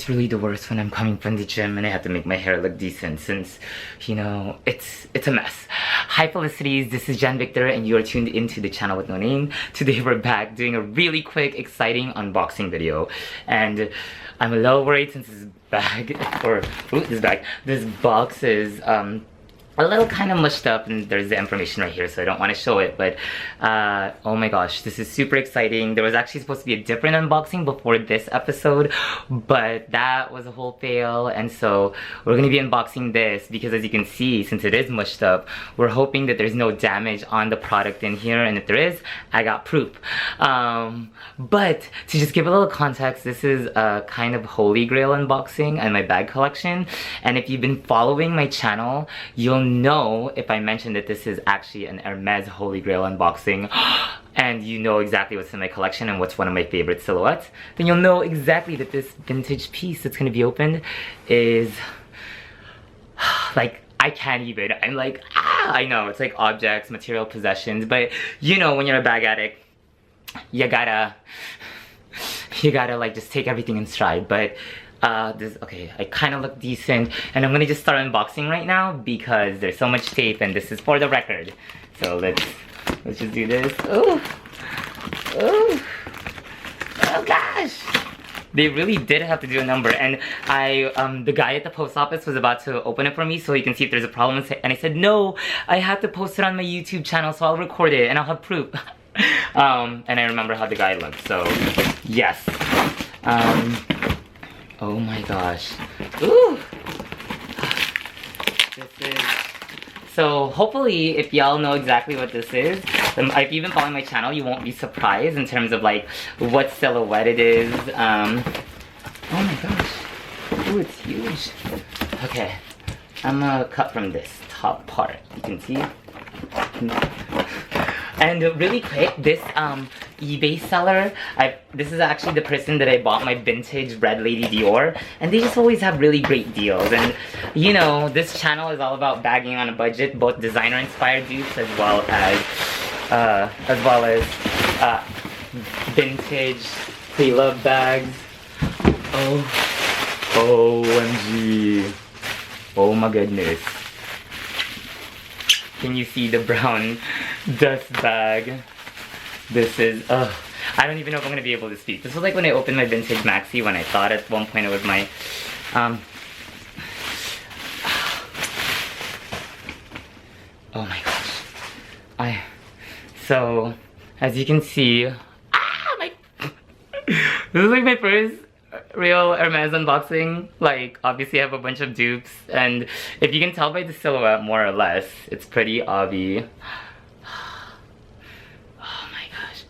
it's really the worst when I'm coming from the gym and I have to make my hair look decent since, you know, it's a mess. Hi Felicities, this is Jan Victor and you are tuned into the channel with no name. Today we're back doing a really quick, exciting unboxing video. And I'm a little worried since this bag, this box is, a little kind of mushed up and there's the information right here so I don't want to show it, but oh my gosh, this is super exciting. There was actually supposed to be a different unboxing before this episode, but that was a whole fail, and so we're gonna be unboxing this because as you can see, since it is mushed up, we're hoping that there's no damage on the product in here, and if there is, I got proof. But to just give a little context, this is a kind of holy grail unboxing and my bag collection, and if you've been following my channel, you'll know if I mentioned that this is actually an Hermes Holy Grail unboxing and you know exactly what's in my collection and what's one of my favorite silhouettes, then you'll know exactly that this vintage piece that's gonna be opened is like, I can't even, I'm like, I know, it's like objects, material possessions, but you know when you're a bag addict, you gotta like just take everything in stride. But okay, I kind of look decent, and I'm gonna just start unboxing right now because there's so much tape, and this is for the record. So let's just do this. Oh gosh, they really did have to do a number, and the guy at the post office was about to open it for me so he can see if there's a problem, and I said no, I have to post it on my YouTube channel, so I'll record it and I'll have proof. And I remember how the guy looked, so yes. Oh my gosh. Ooh! This is... So hopefully if y'all know exactly what this is, if you've been following my channel, you won't be surprised in terms of like what silhouette it is. Oh my gosh. Ooh, it's huge. Okay. I'm gonna cut from this top part. You can see. And really quick, this eBay seller, this is actually the person that I bought my vintage Red Lady Dior, and they just always have really great deals. And you know, this channel is all about bagging on a budget, both designer inspired dupes as well as vintage pre-love bags. OMG. Oh my goodness. Can you see the brown dust bag? This is, I don't even know if I'm gonna be able to speak. This was like when I opened my vintage maxi, when I thought at one point it was my, oh my gosh. So, as you can see, this is like my first real Hermes unboxing. Like, obviously I have a bunch of dupes, and if you can tell by the silhouette more or less, it's pretty obvious. Oh my gosh.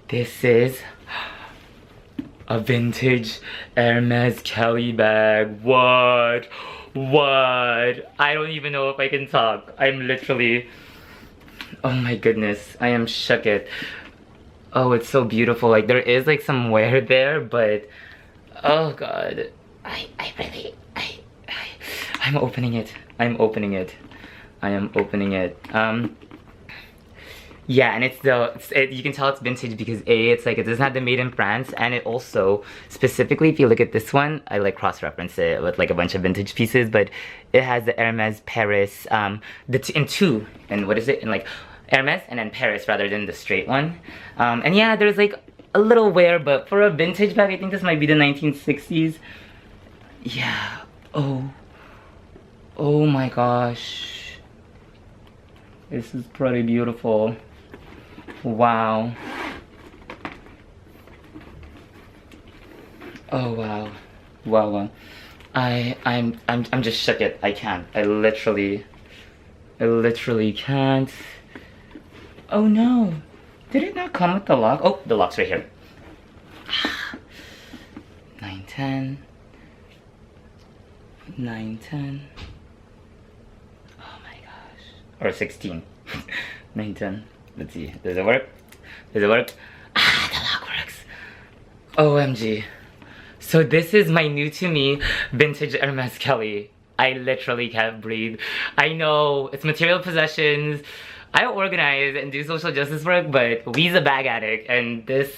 This is a vintage Hermes Kelly bag. What? I don't even know if I can talk. I'm literally, oh my goodness, I am shook it. Oh, it's so beautiful. Like, there is like some wear there, but oh god, I'm opening it. I am opening it. Yeah, and you can tell it's vintage because it's like, it doesn't have the made in France, and it also, specifically if you look at this one, I like cross-reference it with like a bunch of vintage pieces, but it has the Hermes Paris, in two, and what is it, in like Hermes and then Paris rather than the straight one. And yeah, there's like a little wear, but for a vintage bag, I think this might be the 1960s. Yeah. Oh my gosh. This is pretty beautiful. Wow. Oh wow. Wow. I'm just shook it. I can't. I literally can't. Oh no! Did it not come with the lock? Oh, the lock's right here. 910. 910. Oh my gosh. Or 16. 910. Let's see. Does it work? Does it work? Ah, the lock works. OMG. So this is my new to me vintage Hermes Kelly. I literally can't breathe. I know, it's material possessions. I organize and do social justice work, but Wee's a bag addict, and this,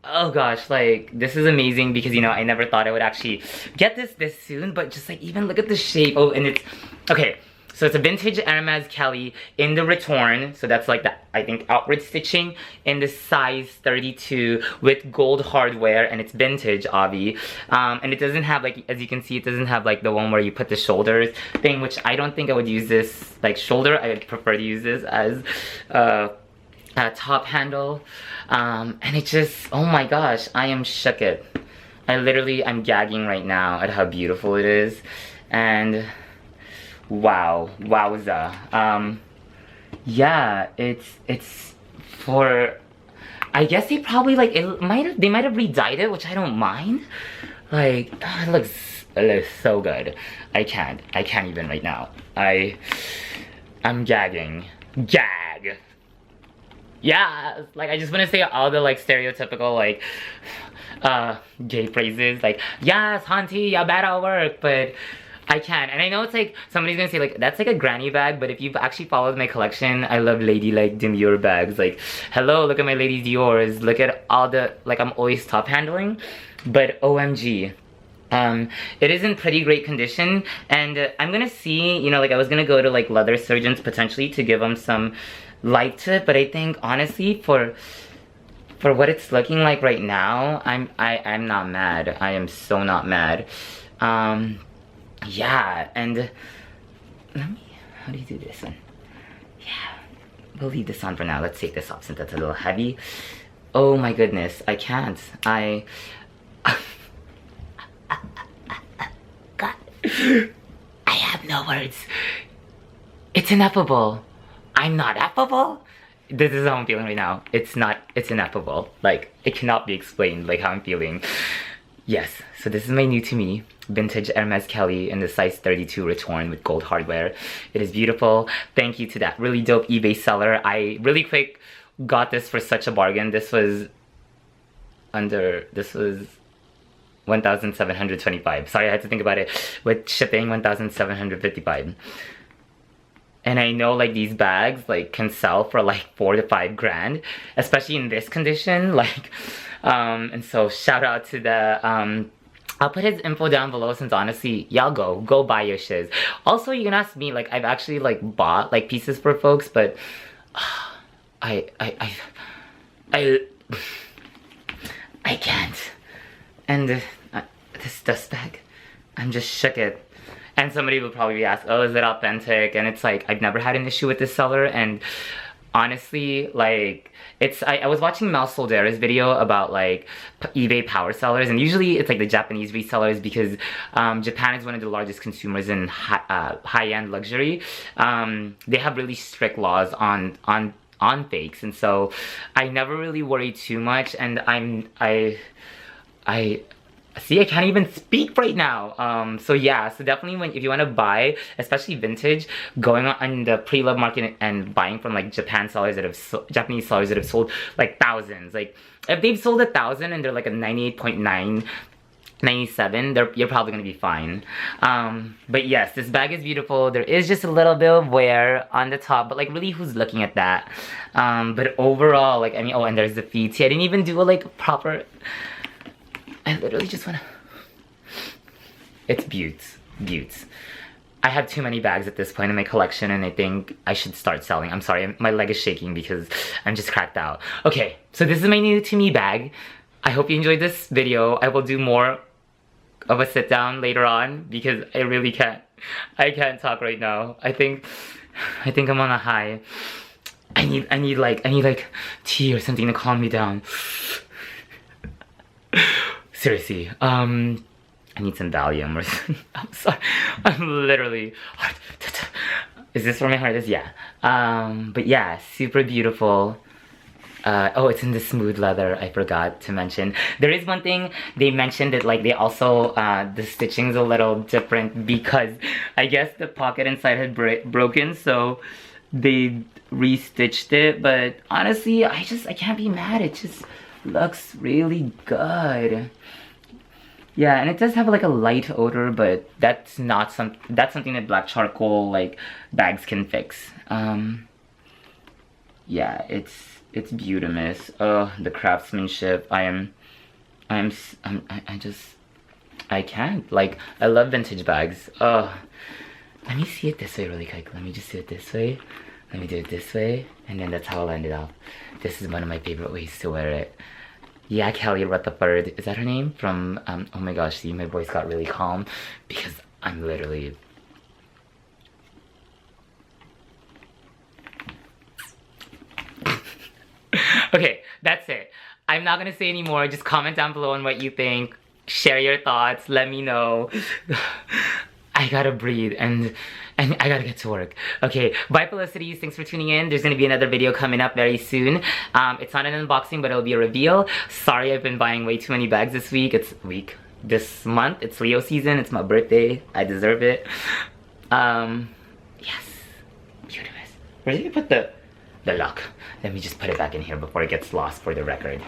oh gosh, like, this is amazing because, you know, I never thought I would actually get this soon, but just like, even look at the shape. Oh, and it's, okay, so it's a vintage Hermes Kelly in the return, so that's like the, I think, outward stitching in the size 32 with gold hardware, and it's vintage, obvi. And it doesn't have, like, as you can see, it doesn't have like the one where you put the shoulders thing, which I don't think I would use this like shoulder. I would prefer to use this as a top handle. And it just, oh my gosh, I am shook it. I'm gagging right now at how beautiful it is. And wow, wowza. Yeah, it's for, I guess they probably like, they might have re-dyed it, which I don't mind. Like, oh, it looks so good. I can't even right now. I'm gagging. Gag. Yeah, like, I just want to say all the like stereotypical like gay phrases, like, yes, hunty, you better work, but I can't. And I know it's like, somebody's gonna say like, that's like a granny bag, but if you've actually followed my collection, I love lady like demure bags. Like, hello, look at my lady Dior's, look at all the, like, I'm always top handling, but OMG. It is in pretty great condition, and I'm gonna see, you know, like, I was gonna go to like leather surgeons potentially to give them some light to it, but I think honestly for what it's looking like right now, I'm not mad. I am so not mad. Yeah, and let me, how do you do this one? Yeah, we'll leave this on for now. Let's take this off since that's a little heavy. Oh my goodness, I can't. God. I have no words. It's ineffable. I'm not affable. This is how I'm feeling right now. It's ineffable. Like, it cannot be explained, like, how I'm feeling. Yes, so this is my new to me vintage Hermes Kelly in the size 32 return with gold hardware. It is beautiful. Thank you to that really dope eBay seller. I really quick got this for such a bargain. This was 1,725. Sorry, I had to think about it. With shipping, 1,755. And I know like these bags like can sell for like 4 to 5 grand, especially in this condition. Like, and so shout out to the I'll put his info down below, since honestly, y'all go buy your shiz. Also, you can ask me, like, I've actually like bought like pieces for folks, but I can't. And this dust bag, I'm just shook it. And somebody will probably ask, oh, is it authentic? And it's like, I've never had an issue with this seller, and honestly, like, I was watching Mel Soldera's video about like eBay power sellers, and usually it's like the Japanese resellers, because Japan is one of the largest consumers in high-end luxury. They have really strict laws on fakes, and so I never really worry too much. And I see, I can't even speak right now. So yeah, so definitely if you want to buy, especially vintage, going on the pre-love market and buying from like Japanese sellers that have sold like thousands. Like, if they've sold 1,000 and they're like a 98.9, 97, you're probably gonna be fine. But yes, this bag is beautiful. There is just a little bit of wear on the top, but like, really, who's looking at that? But overall, like, I mean, oh, and there's the feet. See, I didn't even do a like proper, I literally just wanna, it's beauts. I have too many bags at this point in my collection, and I think I should start selling. I'm sorry, my leg is shaking because I'm just cracked out. Okay, so this is my new to me bag. I hope you enjoyed this video. I will do more of a sit down later on, because I really can't talk right now. I think I'm on a high. I need like tea or something to calm me down. Seriously, I need some Valium or something. I'm sorry, I'm literally, is this where my heart is? Yeah. But yeah, super beautiful. Oh, it's in the smooth leather, I forgot to mention. There is one thing, they mentioned that like they also, the stitching's a little different, because I guess the pocket inside had broken, so they restitched it. But honestly, I can't be mad, it just looks really good. Yeah, and it does have like a light odor, but that's something that black charcoal like bags can fix. Yeah, it's beautimous. Oh, the craftsmanship. I can't. Like, I love vintage bags. Oh, let me see it this way really quick. Let me just do it this way. Let me do it this way. And then that's how I'll end it off. This is one of my favorite ways to wear it. Yeah, Kelly Rutherford. Is that her name? From, oh my gosh, see, my voice got really calm because I'm literally... Okay, that's it. I'm not gonna say anymore. Just comment down below on what you think. Share your thoughts. Let me know. I gotta breathe and I gotta get to work. Okay, bye Felicities. Thanks for tuning in. There's gonna be another video coming up very soon. It's not an unboxing, but it'll be a reveal. Sorry, I've been buying way too many bags this week. This month. It's Leo season. It's my birthday. I deserve it. Yes. Beautiful. Where did you put the lock? Let me just put it back in here before it gets lost for the record.